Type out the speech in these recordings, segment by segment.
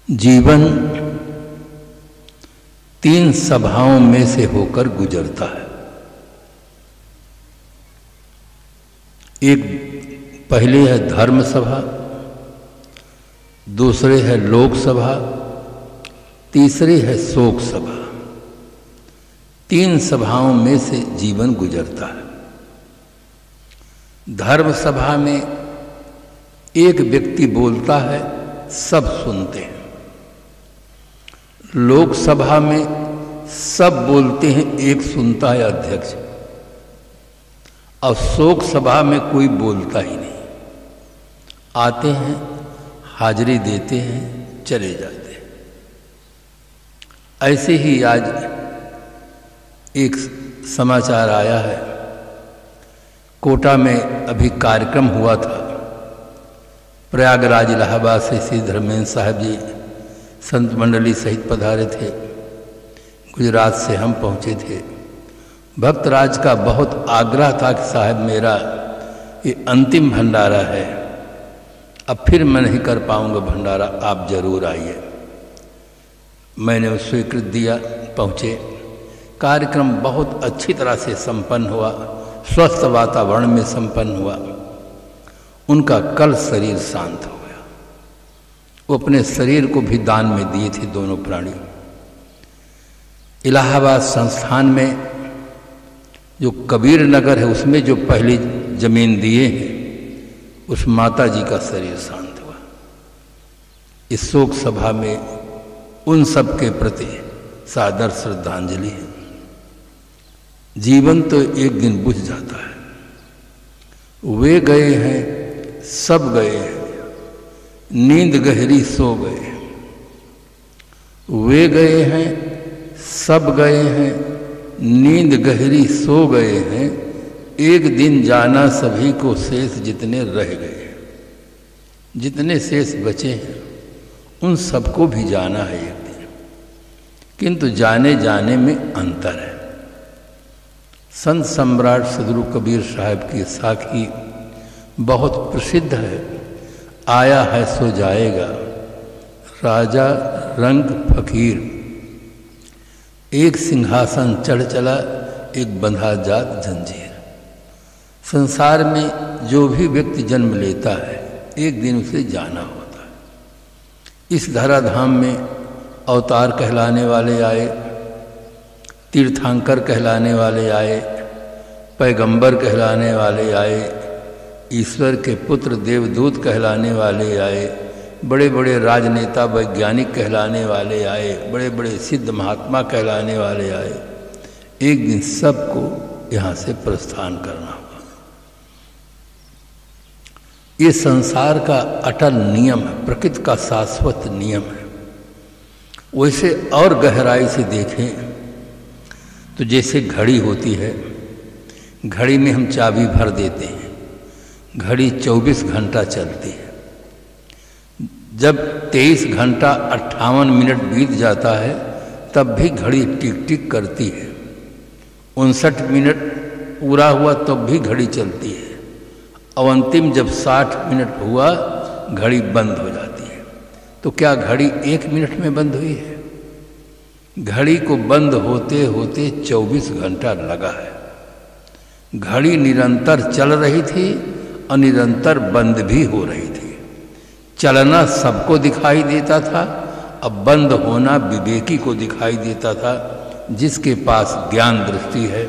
जीवन तीन सभाओं में से होकर गुजरता है। एक पहले है धर्म सभा, दूसरे है लोक सभा, तीसरी है शोक सभा। तीन सभाओं में से जीवन गुजरता है। धर्म सभा में एक व्यक्ति बोलता है, सब सुनते हैं। लोक सभा में सब बोलते हैं, एक सुनता है अध्यक्ष। और शोक सभा में कोई बोलता ही नहीं, आते हैं, हाजिरी देते हैं, चले जाते हैं। ऐसे ही आज एक समाचार आया है, कोटा में अभी कार्यक्रम हुआ था। प्रयागराज इलाहाबाद से श्री धर्मेंद्र साहब जी संत मंडली सहित पधारे थे। गुजरात से हम पहुँचे थे। भक्तराज का बहुत आग्रह था कि साहब मेरा ये अंतिम भंडारा है, अब फिर मैं नहीं कर पाऊंगा भंडारा, आप जरूर आइए। मैंने स्वीकृति दिया, पहुँचे। कार्यक्रम बहुत अच्छी तरह से संपन्न हुआ, स्वस्थ वातावरण में संपन्न हुआ। उनका कल शरीर शांत हो गया। वो अपने शरीर को भी दान में दिए थे दोनों प्राणी। इलाहाबाद संस्थान में जो कबीर नगर है उसमें जो पहली जमीन दिए हैं, उस माता जी का शरीर शांत हुआ। इस शोक सभा में उन सब के प्रति सादर श्रद्धांजलि है। जीवन तो एक दिन बुझ जाता है। वे गए हैं, सब गए हैं, नींद गहरी सो गए। वे गए हैं, सब गए हैं, नींद गहरी सो गए हैं। एक दिन जाना सभी को शेष जितने रह गए। जितने शेष बचे हैं उन सबको भी जाना है एक दिन, किंतु जाने जाने में अंतर है। संत सम्राट सदगुरु कबीर साहब की साखी बहुत प्रसिद्ध है। आया है सो जाएगा, राजा रंग फकीर। एक सिंहासन चढ़ चला, एक बंधा जात जंजीर। संसार में जो भी व्यक्ति जन्म लेता है, एक दिन उसे जाना होता है। इस धराधाम में अवतार कहलाने वाले आए, तीर्थंकर कहलाने वाले आए, पैगंबर कहलाने वाले आए, ईश्वर के पुत्र देवदूत कहलाने वाले आए, बड़े बड़े राजनेता वैज्ञानिक कहलाने वाले आए, बड़े बड़े सिद्ध महात्मा कहलाने वाले आए। एक दिन सबको यहाँ से प्रस्थान करना होगा। ये संसार का अटल नियम है, प्रकृति का शाश्वत नियम है। वैसे और गहराई से देखें तो जैसे घड़ी होती है, घड़ी में हम चाबी भर देते हैं, घड़ी 24 घंटा चलती है। जब 23 घंटा 58 मिनट बीत जाता है तब भी घड़ी टिक टिक करती है। 59 मिनट पूरा हुआ तब भी घड़ी चलती है। और अंतिम जब 60 मिनट हुआ घड़ी बंद हो जाती है। तो क्या घड़ी 1 मिनट में बंद हुई है? घड़ी को बंद होते होते 24 घंटा लगा है। घड़ी निरंतर चल रही थी और निरंतर बंद भी हो रही थी। चलना सबको दिखाई देता था, अब बंद होना विवेकी को दिखाई देता था। जिसके पास ज्ञान दृष्टि है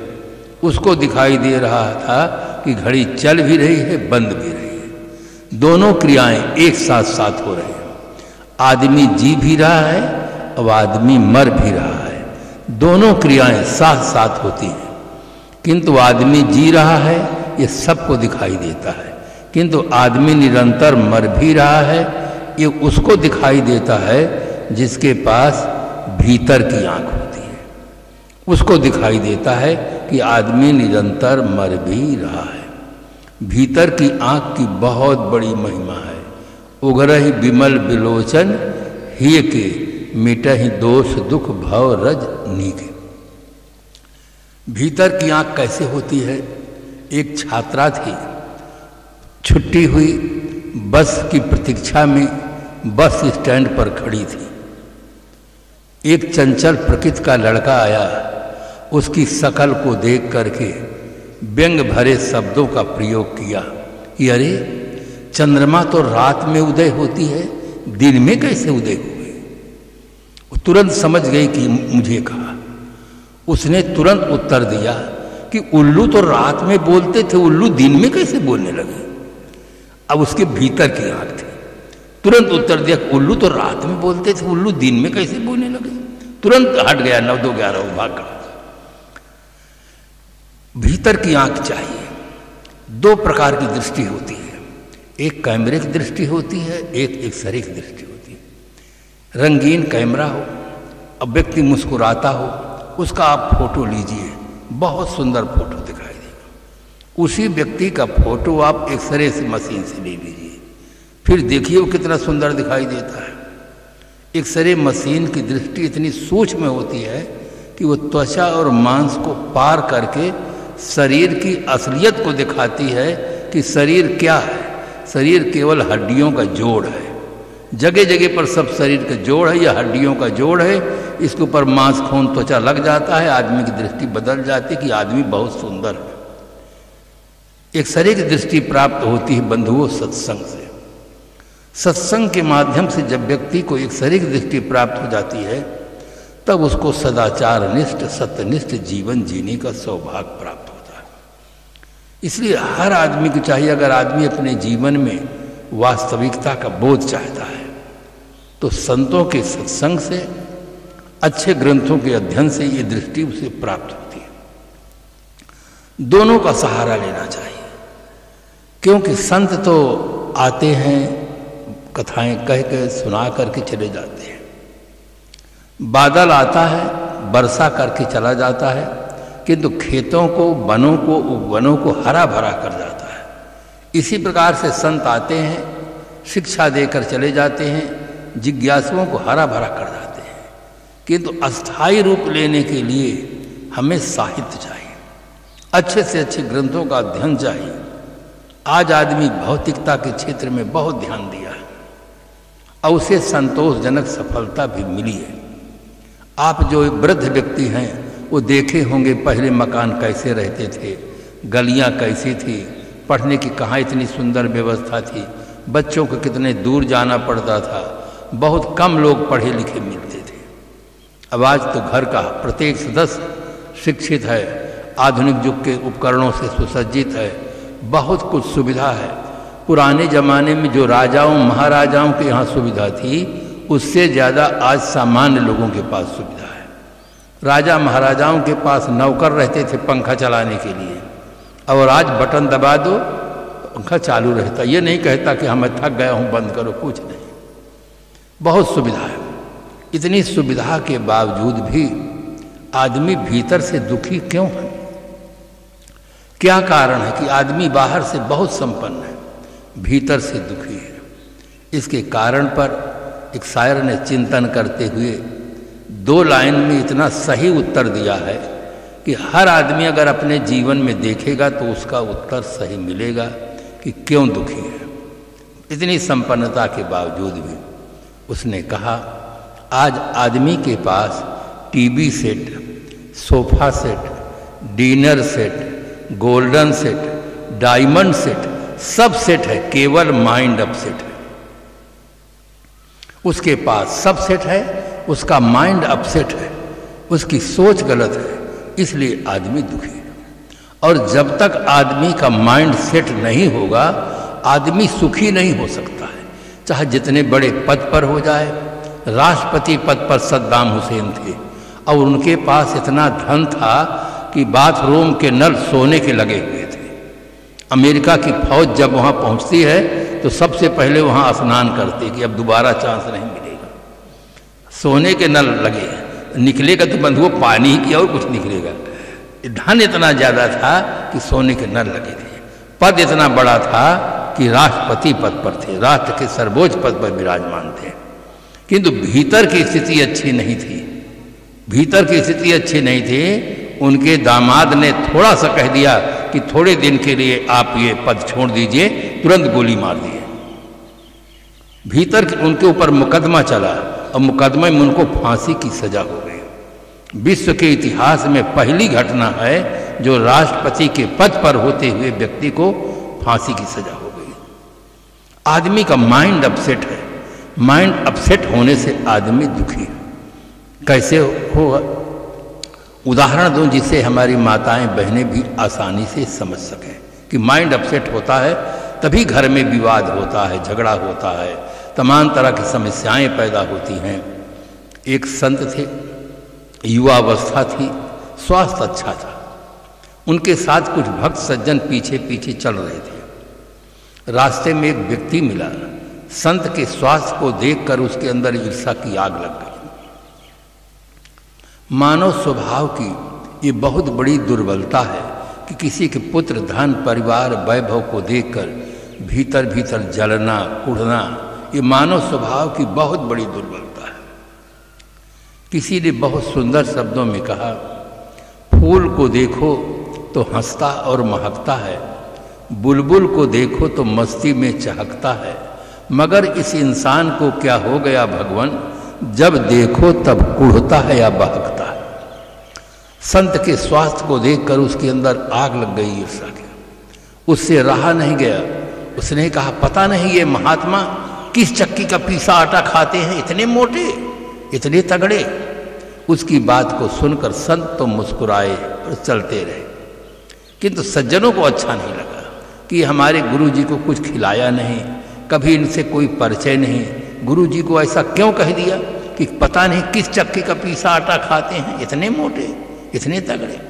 उसको दिखाई दे रहा था कि घड़ी चल भी रही है, बंद भी रही है। दोनों क्रियाएं एक साथ साथ हो रही हैं। आदमी जी भी रहा है और आदमी मर भी रहा है। दोनों क्रियाएं साथ साथ होती हैं। किंतु आदमी जी रहा है ये सबको दिखाई देता है, किंतु आदमी निरंतर मर भी रहा है ये उसको दिखाई देता है जिसके पास भीतर की आंख होती है। उसको दिखाई देता है कि आदमी निरंतर मर भी रहा है। भीतर की आंख की बहुत बड़ी महिमा है। उघरहि बिमल बिलोचन हिय के मिटहि दोष दुख भव रज नीके। भीतर की आंख कैसे होती है? एक छात्रा थी, छुट्टी हुई, बस की प्रतीक्षा में बस स्टैंड पर खड़ी थी। एक चंचल प्रकृति का लड़का आया, उसकी शकल को देख करके व्यंग भरे शब्दों का प्रयोग किया कि अरे चंद्रमा तो रात में उदय होती है, दिन में कैसे उदय हो गई। वो तुरंत समझ गई कि मुझे कहा। उसने तुरंत उत्तर दिया कि उल्लू तो रात में बोलते थे, उल्लू दिन में कैसे बोलने लगे। अब उसके भीतर की आंख थी, तुरंत उत्तर दिया उल्लू तो रात में बोलते थे, उल्लू दिन में कैसे बोलने लगे। तुरंत हट गया, 9-2-11 भाग गया। भीतर की आंख चाहिए। 2 प्रकार की दृष्टि होती है, एक कैमरे की दृष्टि होती है, एक एक्सरे की दृष्टि होती है। रंगीन कैमरा हो, अब व्यक्ति मुस्कुराता हो, उसका आप फोटो लीजिए, बहुत सुंदर फोटो दिखाई देगा। उसी व्यक्ति का फोटो आप एक्सरे से मशीन से ले लीजिए, फिर देखिए वो कितना सुंदर दिखाई देता है। एक्सरे मशीन की दृष्टि इतनी सूक्ष्म होती है कि वो त्वचा और मांस को पार करके शरीर की असलियत को दिखाती है कि शरीर क्या है। शरीर केवल हड्डियों का जोड़ है, जगह जगह पर सब शरीर का जोड़ है या हड्डियों का जोड़ है। इसके ऊपर मांस खून त्वचा लग जाता है, आदमी की दृष्टि बदल जाती है कि आदमी बहुत सुंदर है। एक्सरे की दृष्टि प्राप्त होती है बंधुओं सत्संग से। सत्संग के माध्यम से जब व्यक्ति को एक्सरे की दृष्टि प्राप्त हो जाती है, तब उसको सदाचार निष्ठ सत्यनिष्ठ जीवन जीने का सौभाग्य प्राप्त होता है। इसलिए हर आदमी को चाहिए, अगर आदमी अपने जीवन में वास्तविकता का बोध चाहता है तो संतों के सत्संग से, अच्छे ग्रंथों के अध्ययन से ये दृष्टि उसे प्राप्त होती है। दोनों का सहारा लेना चाहिए, क्योंकि संत तो आते हैं, कथाएं कह के सुना करके चले जाते हैं। बादल आता है, वर्षा करके चला जाता है, किंतु खेतों को, वनों को, उपवनों को हरा भरा कर जाता है। इसी प्रकार से संत आते हैं, शिक्षा देकर चले जाते हैं, जिज्ञासुओं को हरा भरा कर जाते हैं। किंतु अस्थायी रूप लेने के लिए हमें साहित्य चाहिए, अच्छे से अच्छे ग्रंथों का अध्ययन चाहिए। आज आदमी भौतिकता के क्षेत्र में बहुत ध्यान दिया है और उसे संतोषजनक सफलता भी मिली है। आप जो वृद्ध व्यक्ति हैं वो देखे होंगे पहले मकान कैसे रहते थे, गलियां कैसी थी, पढ़ने की कहाँ इतनी सुंदर व्यवस्था थी, बच्चों को कितने दूर जाना पड़ता था, बहुत कम लोग पढ़े लिखे मिलते थे। अब आज तो घर का प्रत्येक सदस्य शिक्षित है, आधुनिक युग के उपकरणों से सुसज्जित है, बहुत कुछ सुविधा है। पुराने ज़माने में जो राजाओं महाराजाओं के यहाँ सुविधा थी, उससे ज़्यादा आज सामान्य लोगों के पास सुविधा है। राजा महाराजाओं के पास नौकर रहते थे पंखा चलाने के लिए, और आज बटन दबा दो पंखा चालू रहता। ये नहीं कहता कि मैं थक गया हूँ बंद करो, कुछ नहीं, बहुत सुविधा है। इतनी सुविधा के बावजूद भी आदमी भीतर से दुखी क्यों है? क्या कारण है कि आदमी बाहर से बहुत संपन्न है, भीतर से दुखी है? इसके कारण पर एक शायर ने चिंतन करते हुए 2 लाइन में इतना सही उत्तर दिया है कि हर आदमी अगर अपने जीवन में देखेगा तो उसका उत्तर सही मिलेगा कि क्यों दुखी है इतनी संपन्नता के बावजूद भी। उसने कहा, आज आदमी के पास TV set, sofa set, dinner set, golden set, diamond set, सब सेट है, केवल माइंड अपसेट है। उसके पास सब सेट है, उसका माइंड अपसेट है, उसकी सोच गलत है, इसलिए आदमी दुखी है। और जब तक आदमी का माइंड सेट नहीं होगा, आदमी सुखी नहीं हो सकता है, चाहे जितने बड़े पद पर हो जाए। राष्ट्रपति पद पर सद्दाम हुसैन थे और उनके पास इतना धन था कि बाथरूम के नल सोने के लगे हुए थे। अमेरिका की फौज जब वहाँ पहुँचती है तो सबसे पहले वहाँ स्नान करते कि अब दोबारा चांस नहीं मिलेगा। सोने के नल लगे, निकलेगा तो बंधुओं पानी ही की और कुछ निकलेगा। धन इतना ज़्यादा था कि सोने के नल लगे थे। पद इतना बड़ा था कि राष्ट्रपति पद पर थे, राष्ट्र के सर्वोच्च पद पर विराजमान थे, किंतु भीतर की स्थिति अच्छी नहीं थी। भीतर की स्थिति अच्छी नहीं थी। उनके दामाद ने थोड़ा सा कह दिया कि थोड़े दिन के लिए आप ये पद छोड़ दीजिए, तुरंत गोली मार दिए। भीतर उनके ऊपर मुकदमा चला और मुकदमे में उनको फांसी की सजा हो गई। विश्व के इतिहास में पहली घटना है जो राष्ट्रपति के पद पर होते हुए व्यक्ति को फांसी की सजा हो गई। आदमी का माइंड अपसेट है। माइंड अपसेट होने से आदमी दुखी है। कैसे होगा? उदाहरण दूं जिससे हमारी माताएं बहनें भी आसानी से समझ सकें कि माइंड अपसेट होता है तभी घर में विवाद होता है, झगड़ा होता है, तमाम तरह की समस्याएं पैदा होती हैं। एक संत थे, युवावस्था थी, स्वास्थ्य अच्छा था। उनके साथ कुछ भक्त सज्जन पीछे पीछे चल रहे थे। रास्ते में एक व्यक्ति मिला। संत के स्वास्थ्य को देखकर उसके अंदर ईर्ष्या की आग लग गई। मानव स्वभाव की ये बहुत बड़ी दुर्बलता है कि किसी के पुत्र, धन, परिवार, वैभव को देखकर भीतर भीतर जलना, कुढ़ना, ये मानव स्वभाव की बहुत बड़ी दुर्बलता है। किसी ने बहुत सुंदर शब्दों में कहा, फूल को देखो तो हंसता और महकता है, बुलबुल को देखो तो मस्ती में चहकता है, मगर इस इंसान को क्या हो गया भगवान, जब देखो तब कुढ़ता है या बहकता है। संत के स्वास्थ्य को देखकर उसके अंदर आग लग गई ईर्ष्या की। उससे रहा नहीं गया। उसने कहा, पता नहीं ये महात्मा किस चक्की का पीसा आटा खाते हैं, इतने मोटे, इतने तगड़े। उसकी बात को सुनकर संत तो मुस्कुराए और चलते रहे। किंतु सज्जनों को अच्छा नहीं लगा कि हमारे गुरु जी को कुछ खिलाया नहीं, कभी इनसे कोई परिचय नहीं, गुरु जी को ऐसा क्यों कह दिया कि पता नहीं किस चक्की का पीसा आटा खाते हैं, इतने मोटे, इतने तगड़े।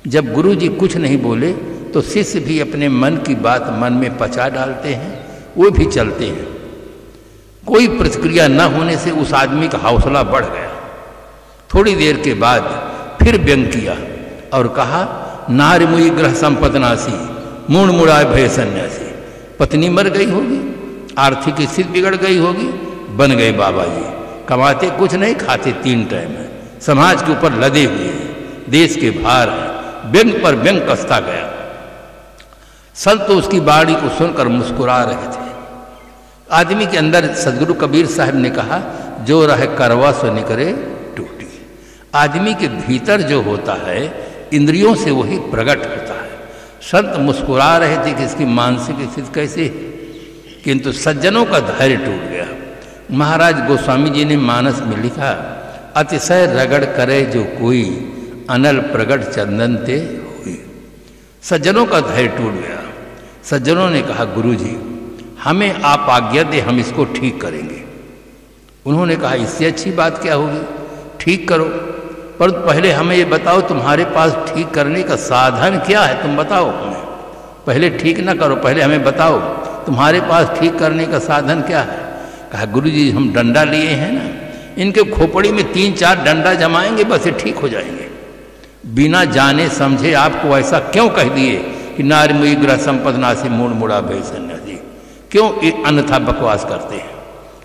जब गुरु जी कुछ नहीं बोले तो शिष्य भी अपने मन की बात मन में पचा डालते हैं, वो भी चलते हैं। कोई प्रतिक्रिया न होने से उस आदमी का हौसला बढ़ गया। थोड़ी देर के बाद फिर व्यंग किया और कहा, नारी मुई ग्रह संपदनासी, मूड मुड़ाए भय सन्यासी। पत्नी मर गई होगी, आर्थिक स्थिति बिगड़ गई होगी, बन गए बाबा जी, कमाते कुछ नहीं, खाते 3 टाइम है, समाज के ऊपर लदे हुए हैं, देश के भार है। व्यंग पर व्यंग कसता गया। संत तो उसकी बाणी को सुनकर मुस्कुरा रहे थे। आदमी के अंदर सदगुरु कबीर साहब ने कहा, जो रहे करवा सो निकरे टूटी। आदमी के भीतर जो होता है इंद्रियों से वही प्रकट होता है। संत मुस्कुरा रहे थे कि इसकी मानसिक स्थिति कैसे, किंतु सज्जनों का धैर्य टूट गया। महाराज गोस्वामी जी ने मानस में लिखा, अतिशय रगड़ करे जो कोई, अनल प्रगट चंदन ते हुई। सज्जनों का धैर्य टूट गया। सज्जनों ने कहा, गुरु जी हमें आप आज्ञा दे, हम इसको ठीक करेंगे। उन्होंने कहा, इससे अच्छी बात क्या होगी, ठीक करो, पर पहले हमें ये बताओ तुम्हारे पास ठीक करने का साधन क्या है, तुम बताओ हमें। पहले ठीक ना करो, पहले हमें बताओ तुम्हारे पास ठीक करने का साधन क्या है। कहा, गुरु जी हम डंडा लिए हैं ना, इनके खोपड़ी में 3-4 डंडा जमाएंगे, बस ये ठीक हो जाएंगे। बिना जाने समझे आपको ऐसा क्यों कह दिए कि नारी मुई ग्रह संपदना से मूड मुड़ा भय सन्यासी, क्यों अन्यथा बकवास करते हैं।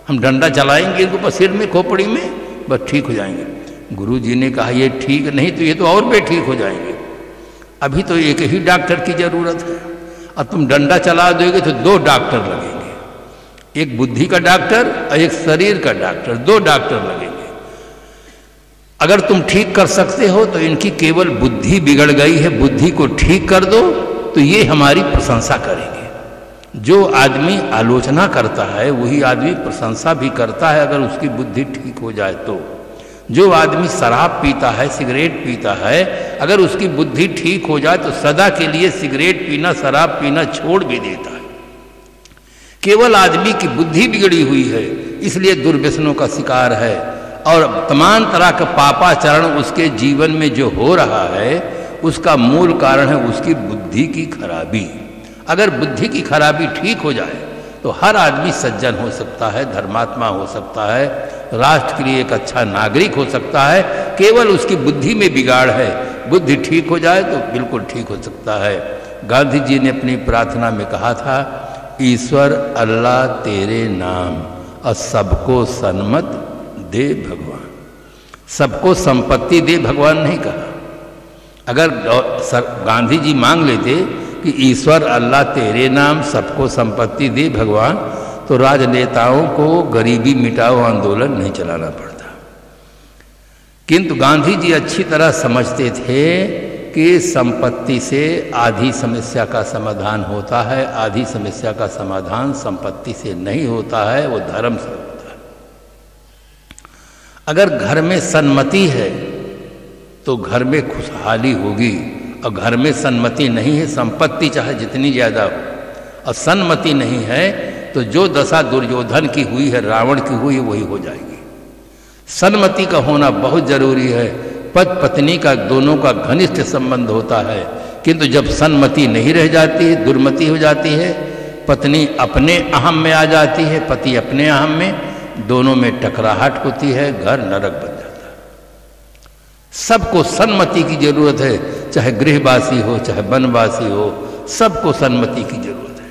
हम डंडा चलाएंगे इनको बस सिर में, खोपड़ी में, बस ठीक हो जाएंगे। गुरु जी ने कहा, ये ठीक नहीं तो ये तो और भी ठीक हो जाएंगे। अभी तो एक ही डॉक्टर की जरूरत है, और तुम डंडा चला दोगे तो 2 डॉक्टर लगेंगे, एक बुद्धि का डॉक्टर और एक शरीर का डॉक्टर, 2 डॉक्टर लगेंगे। अगर तुम ठीक कर सकते हो तो इनकी केवल बुद्धि बिगड़ गई है, बुद्धि को ठीक कर दो तो ये हमारी प्रशंसा करेंगे। जो आदमी आलोचना करता है वही आदमी प्रशंसा भी करता है, अगर उसकी बुद्धि ठीक हो जाए तो। जो आदमी शराब पीता है, सिगरेट पीता है, अगर उसकी बुद्धि ठीक हो जाए तो सदा के लिए सिगरेट पीना, शराब पीना छोड़ भी देता है। केवल आदमी की बुद्धि बिगड़ी हुई है, इसलिए दुर्व्यसनों का शिकार है, और तमाम तरह का पापाचरण उसके जीवन में जो हो रहा है उसका मूल कारण है उसकी बुद्धि की खराबी। अगर बुद्धि की खराबी ठीक हो जाए तो हर आदमी सज्जन हो सकता है, धर्मात्मा हो सकता है, राष्ट्र के लिए एक अच्छा नागरिक हो सकता है। केवल उसकी बुद्धि में बिगाड़ है, बुद्धि ठीक हो जाए तो बिल्कुल ठीक हो सकता है। गांधी जी ने अपनी प्रार्थना में कहा था, ईश्वर अल्लाह तेरे नाम और सबको सन्मत दे भगवान। सबको संपत्ति दे भगवान नहीं कहा। अगर गांधी जी मांग लेते कि ईश्वर अल्लाह तेरे नाम सबको संपत्ति दे भगवान, तो राजनेताओं को गरीबी मिटाओ आंदोलन नहीं चलाना पड़ता। किंतु गांधी जी अच्छी तरह समझते थे कि संपत्ति से आधी समस्या का समाधान होता है, आधी समस्या का समाधान संपत्ति से नहीं होता है, वो धर्म से होता है। अगर घर में सन्मति है तो घर में खुशहाली होगी, और घर में सन्मति नहीं है, संपत्ति चाहे जितनी ज़्यादा हो, और सन्मति नहीं है तो जो दशा दुर्योधन की हुई है, रावण की हुई है, वही हो जाएगी। सन्मति का होना बहुत जरूरी है। पति पत्नी का दोनों का घनिष्ठ संबंध होता है, किंतु जब सन्मति नहीं रह जाती है, दुर्मति हो जाती है, पत्नी अपने अहम में आ जाती है, पति अपने अहम में, दोनों में टकराहट होती है, घर नरक बन जाता है। सबको सन्मति की जरूरत है, चाहे गृहवासी हो चाहे वनवासी हो, सबको सन्मति की जरूरत है।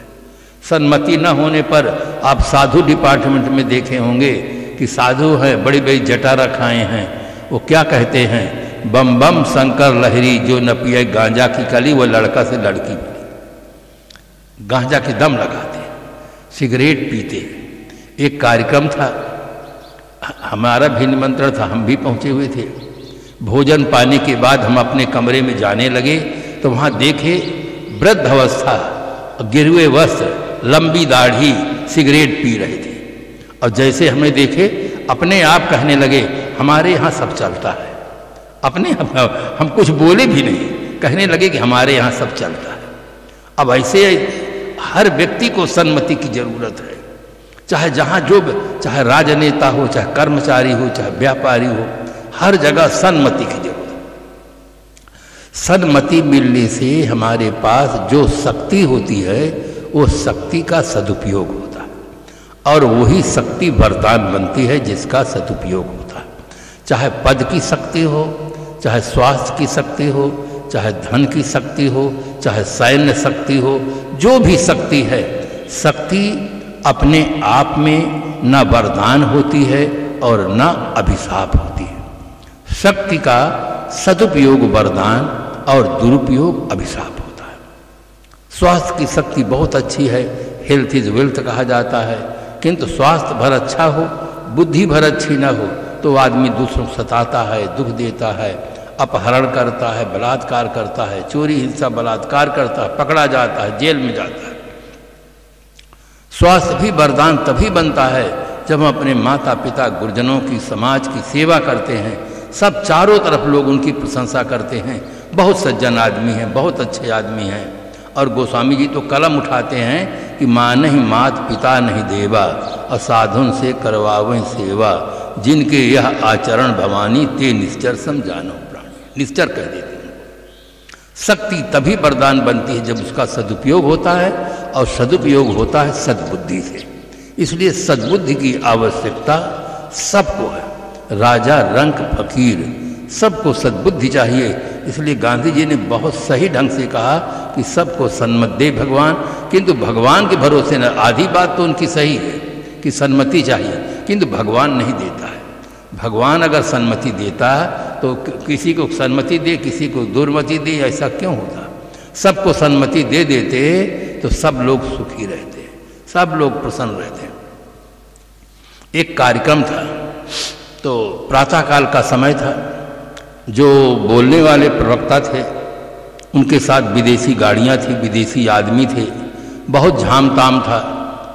सन्मति न होने पर आप साधु डिपार्टमेंट में देखे होंगे कि साधु हैं, बड़ी बड़ी जटा रखाए हैं, वो क्या कहते हैं, बम बम शंकर लहरी, जो न पिए गांजा की कली वो लड़का से लड़की मिली। गांजा के दम लगाते, सिगरेट पीते। एक कार्यक्रम था, हमारा भी निमंत्रण था, हम भी पहुंचे हुए थे। भोजन पाने के बाद हम अपने कमरे में जाने लगे तो वहां देखे वृद्ध अवस्था, गिरवे वस्त्र, लंबी दाढ़ी, सिगरेट पी रहे थे। और जैसे हमें देखे अपने आप कहने लगे, हमारे यहाँ सब चलता है। अपने हम कुछ बोले भी नहीं, कहने लगे कि हमारे यहाँ सब चलता है। अब ऐसे हर व्यक्ति को सन्मति की जरूरत है, चाहे जहाँ जो, चाहे राजनेता हो, चाहे कर्मचारी हो, चाहे व्यापारी हो, हर जगह सन्मति की जरूरत है। सन्मति मिलने से हमारे पास जो शक्ति होती है वो शक्ति का सदुपयोग होता है, और वही शक्ति वरदान बनती है जिसका सदुपयोग होता है। चाहे पद की शक्ति हो, चाहे स्वास्थ्य की शक्ति हो, चाहे धन की शक्ति हो, चाहे सैन्य शक्ति हो, जो भी शक्ति है, शक्ति अपने आप में न वरदान होती है और न अभिशाप होती है। शक्ति का सदुपयोग वरदान और दुरुपयोग अभिशाप होता है। स्वास्थ्य की शक्ति बहुत अच्छी है, हेल्थ इज वेल्थ कहा जाता है, किंतु स्वास्थ्य भर अच्छा हो, बुद्धि भर अच्छी ना हो तो आदमी दूसरों को सताता है, दुख देता है, अपहरण करता है, बलात्कार करता है, चोरी हिंसा बलात्कार करता है, पकड़ा जाता है, जेल में जाता है। स्वास्थ्य भी वरदान तभी बनता है जब हम अपने माता पिता गुरुजनों की, समाज की सेवा करते हैं। सब चारों तरफ लोग उनकी प्रशंसा करते हैं, बहुत सज्जन आदमी हैं, बहुत अच्छे आदमी हैं। और गोस्वामी जी तो कलम उठाते हैं कि माँ नहीं मात पिता नहीं देवा, असाधुन से करवावें सेवा, जिनके यह आचरण भवानी ते निश्चर समझानो प्राणी। निश्चर कह देते हैं। शक्ति तभी वरदान बनती है जब उसका सदुपयोग होता है, और सदुपयोग होता है सद्बुद्धि से। इसलिए सद्बुद्धि की आवश्यकता सबको है, राजा रंक फकीर सबको सद्बुद्धि चाहिए। इसलिए गांधी जी ने बहुत सही ढंग से कहा कि सबको सन्मति दे भगवान, किंतु भगवान के भरोसे न। आधी बात तो उनकी सही है कि सन्मति चाहिए, किंतु भगवान नहीं देता है। भगवान अगर सन्मति देता तो किसी को सन्मति दे, किसी को दुर्मति दे, ऐसा क्यों होता? सबको सन्मति दे देते तो सब लोग सुखी रहते, सब लोग प्रसन्न रहते। एक कार्यक्रम था, तो प्रातःकाल का समय था। जो बोलने वाले प्रवक्ता थे उनके साथ विदेशी गाड़ियां थी, विदेशी आदमी थे, बहुत झामताम था।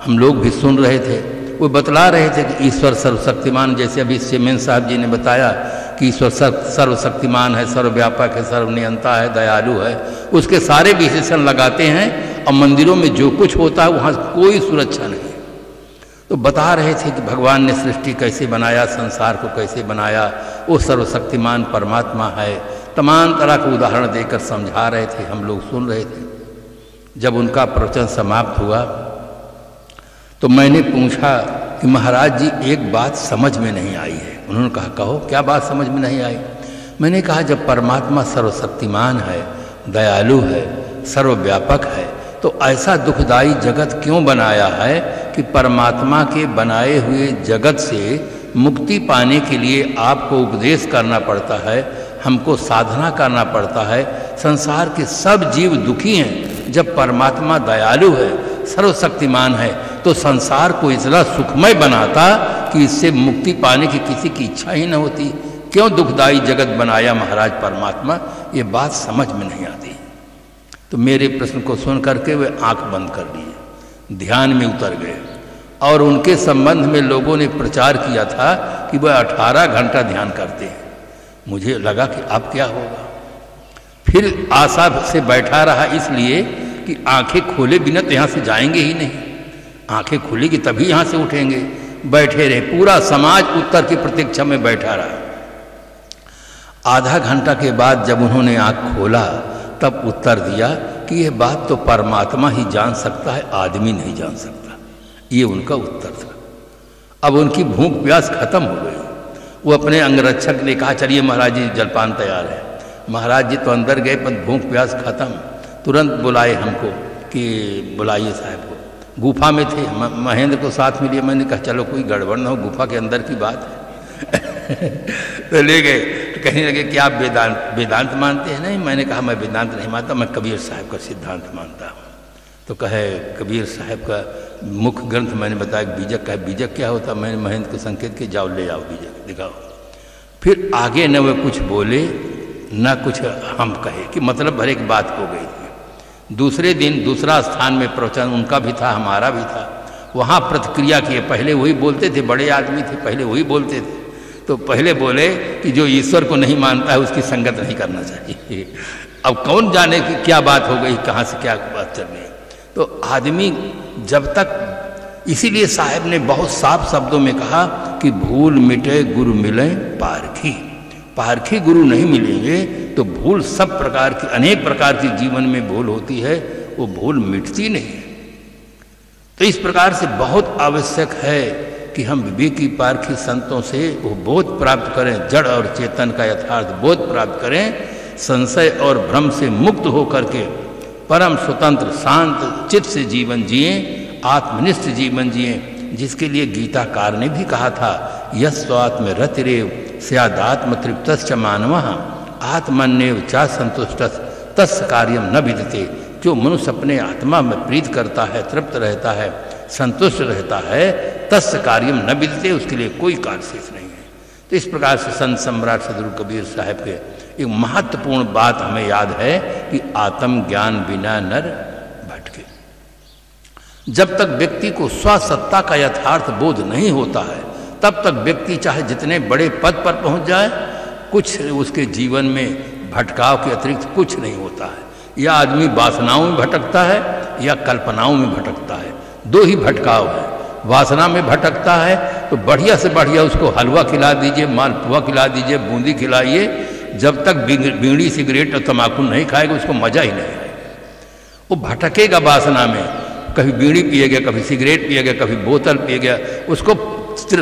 हम लोग भी सुन रहे थे। वो बतला रहे थे कि ईश्वर सर्वशक्तिमान, जैसे अभी चेमेन साहब जी ने बताया कि ईश्वर सर्वशक्तिमान है, सर्वव्यापक है, सर्वनियंता है, दयालु है। उसके सारे विशेषण लगाते हैं, और मंदिरों में जो कुछ होता है वहाँ कोई सुरक्षा नहीं। तो बता रहे थे कि भगवान ने सृष्टि कैसे बनाया, संसार को कैसे बनाया, वो सर्वशक्तिमान परमात्मा है। तमाम तरह के उदाहरण देकर समझा रहे थे, हम लोग सुन रहे थे। जब उनका प्रवचन समाप्त हुआ तो मैंने पूछा कि महाराज जी एक बात समझ में नहीं आई है। उन्होंने कहा कहो क्या बात समझ में नहीं आई? मैंने कहा जब परमात्मा सर्वशक्तिमान है, दयालु है, सर्वव्यापक है, तो ऐसा दुखदाई जगत क्यों बनाया है कि परमात्मा के बनाए हुए जगत से मुक्ति पाने के लिए आपको उपदेश करना पड़ता है, हमको साधना करना पड़ता है। संसार के सब जीव दुखी हैं, जब परमात्मा दयालु है, सर्वशक्तिमान है, तो संसार को इतना सुखमय बनाता कि इससे मुक्ति पाने की किसी की इच्छा ही न होती। क्यों दुखदाई जगत बनाया महाराज परमात्मा, ये बात समझ में नहीं आती। तो मेरे प्रश्न को सुन करके वे आंख बंद कर लिए, ध्यान में उतर गए और उनके संबंध में लोगों ने प्रचार किया था कि वह 18 घंटा ध्यान करते हैं। मुझे लगा कि अब क्या होगा। फिर आशा से बैठा रहा, इसलिए कि आंखें खोले बिना तो यहाँ से जाएंगे ही नहीं, आंखें खुलेगी तभी यहाँ से उठेंगे। बैठे रहे, पूरा समाज उत्तर की प्रतीक्षा में बैठा रहा। आधा घंटा के बाद जब उन्होंने आंख खोला तब उत्तर दिया कि यह बात तो परमात्मा ही जान सकता है, आदमी नहीं जान सकता। ये उनका उत्तर था। अब उनकी भूख प्यास खत्म हो गई। वो अपने अंगरक्षक ने कहा, चलिए महाराज जी जलपान तैयार है। महाराज जी तो अंदर गए पर भूख प्यास खत्म। तुरंत बुलाए हमको कि बुलाइए साहब को। गुफा में थे, महेंद्र को साथ में लिए। मैंने कहा चलो कोई गड़बड़ ना हो, गुफा के अंदर की बात है। तो ले गए। तो कहने लगे कि आप वेदांत मानते हैं? नहीं, मैंने कहा मैं वेदांत नहीं मानता, मैं कबीर साहब का सिद्धांत मानता हूँ। तो कहे कबीर साहब का मुख्य ग्रंथ मैंने बताया बीजक का है। बीजक क्या होता? मैंने महेंद्र को संकेत किया, जाओ ले आओ बीजक दिखाओ। फिर आगे न वे कुछ बोले न कुछ हम कहे, कि मतलब भर एक बात हो गई थी। दूसरे दिन दूसरा स्थान में प्रवचन उनका भी था, हमारा भी था। वहाँ प्रतिक्रिया किए। पहले वही बोलते थे, बड़े आदमी थे, पहले वही बोलते थे। तो पहले बोले कि जो ईश्वर को नहीं मानता है उसकी संगत नहीं करना चाहिए। अब कौन जाने कि क्या बात हो गई, कहाँ से क्या बात चल रही। तो आदमी जब तक, इसीलिए साहब ने बहुत साफ शब्दों में कहा कि भूल मिटे गुरु मिले पारखी। पारखी गुरु नहीं मिलेंगे तो भूल सब प्रकार की, अनेक प्रकार की जीवन में भूल होती है, वो भूल मिटती नहीं है। तो इस प्रकार से बहुत आवश्यक है कि हम विवेकी पारखी संतों से वो बोध प्राप्त करें, जड़ और चेतन का यथार्थ बोध प्राप्त करें, संशय और भ्रम से मुक्त होकर के परम स्वतंत्र शांत चित्त से जीवन जिए, आत्मनिष्ठ जीवन जिए, जिसके लिए गीताकार ने भी कहा था, यस्वात्म रतिरेव स्यादात्म तृप्तश्च मानवः आत्मन्येव चा संतुष्टः तस्य कार्यम न विदते। जो मनुष्य अपने आत्मा में प्रीत करता है, तृप्त रहता है, संतुष्ट रहता है, तस्य कार्यम न विदते, उसके लिए कोई कार्य शेष नहीं है। तो इस प्रकार से संत सम्राट सदगुरु कबीर साहब के एक महत्वपूर्ण बात हमें याद है कि आत्म ज्ञान बिना नर भटके। जब तक व्यक्ति को स्वसत्ता का यथार्थ बोध नहीं होता है, तब तक व्यक्ति चाहे जितने बड़े पद पर पहुंच जाए, कुछ उसके जीवन में भटकाव के अतिरिक्त कुछ नहीं होता है। या आदमी वासनाओं में भटकता है या कल्पनाओं में भटकता है, दो ही भटकाव है। वासना में भटकता है तो बढ़िया से बढ़िया उसको हलवा खिला दीजिए, मालपुआ खिला दीजिए, बूंदी खिलाइए, जब तक बीड़ी सिगरेट और तम्बाकू नहीं खाएगा उसको मजा ही नहीं आएगा। वो भटकेगा वासना में, कभी बीड़ी पिएगा, कभी सिगरेट पिएगा, कभी बोतल पिएगा। उसको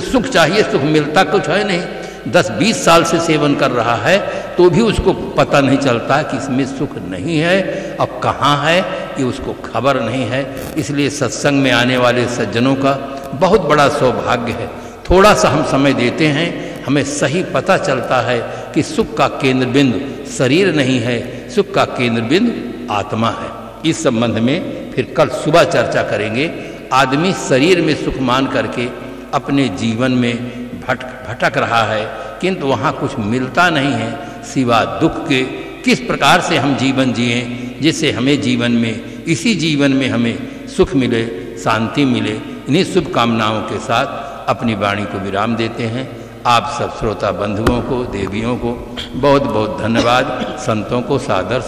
सुख चाहिए, सुख मिलता कुछ है नहीं। 10-20 साल से सेवन कर रहा है तो भी उसको पता नहीं चलता कि इसमें सुख नहीं है, अब कहाँ है ये उसको खबर नहीं है। इसलिए सत्संग में आने वाले सज्जनों का बहुत बड़ा सौभाग्य है। थोड़ा सा हम समय देते हैं, हमें सही पता चलता है कि सुख का केंद्र बिंदु शरीर नहीं है, सुख का केंद्र बिंदु आत्मा है। इस संबंध में फिर कल सुबह चर्चा करेंगे। आदमी शरीर में सुख मान करके अपने जीवन में भटक रहा है, किंतु वहाँ कुछ मिलता नहीं है सिवा दुख के। किस प्रकार से हम जीवन जिए जिससे हमें जीवन में, इसी जीवन में हमें सुख मिले, शांति मिले। इन्हीं शुभकामनाओं के साथ अपनी वाणी को विराम देते हैं। आप सब श्रोता बंधुओं को, देवियों को बहुत बहुत धन्यवाद, संतों को सादर